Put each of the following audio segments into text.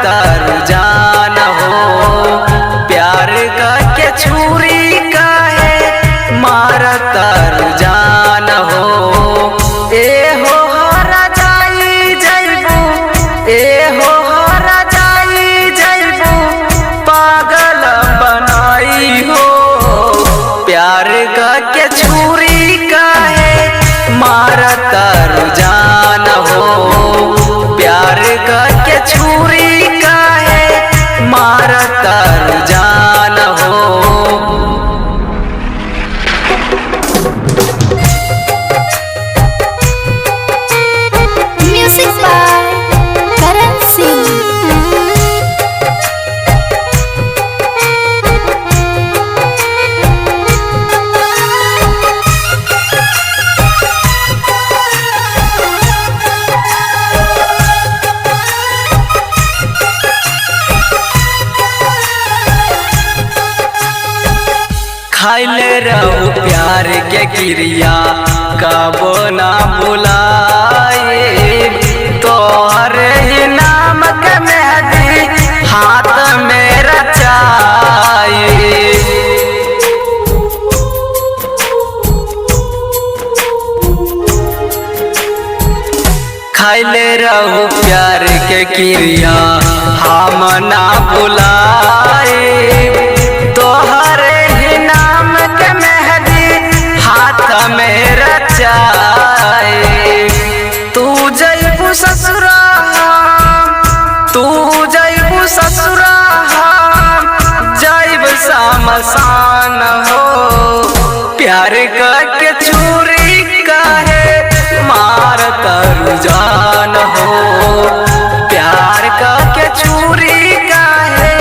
तारू जान हो। प्यार का के छुरी काहे मार तारू जान हो। ए हो हरा जाई जइबू, ए हो हरा जाई जइबू, पागल बनाई हो। प्यार का के छुरी काहे मार तारू जान हो। प्यार का के छुरी काहे मार तारू जान हो। Music by Karan Singh. खाइले रहू प्यार के क्रिया कबो ना बुलाए। तोहरे ही नाम के मेहंदी हाथ में रचाए। खाइले रहू प्यार के क्रिया हम ना बुलाए। तोहरे ही नाम के मेहंदी हाथ में रचाए। तू जइबू ससुरा, तू जइबू ससुरा, जइब समसान हो। प्यार का के छुरी काहे मार तारू जान हो। प्यार का के छुरी काहे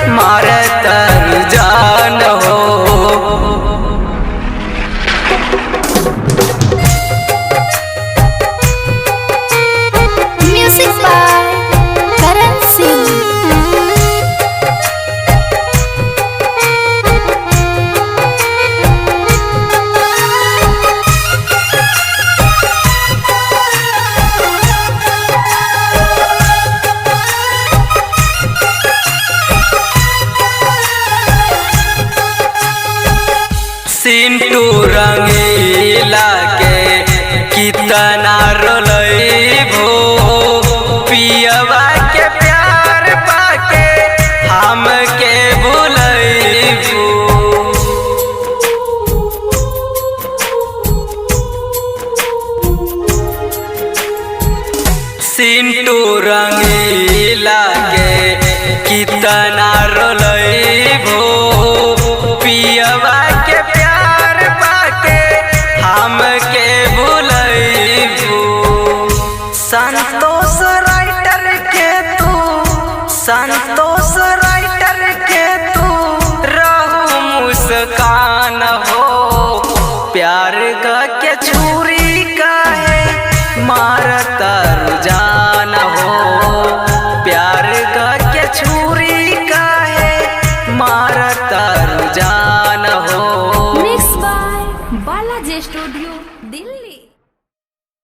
मार तारू जान हो। Music by Karan Singh. सिंटू रंगीला के कितना रोलैबो। पियवा के प्यार पाके हम के भुलैबो। सिंटू रंगीला के कितना रोलैबो। पियवा के प्यार पाके हम के भुलैबो। संतोष राइटर के तू, संतोष राइटर के तू रहू मुस्कान हो। प्यार का के छुरी काहे मार तारू जान हो। प्यार का के छुरी काहे मार तारू जान हो। Mix by Balaji studio Delhi.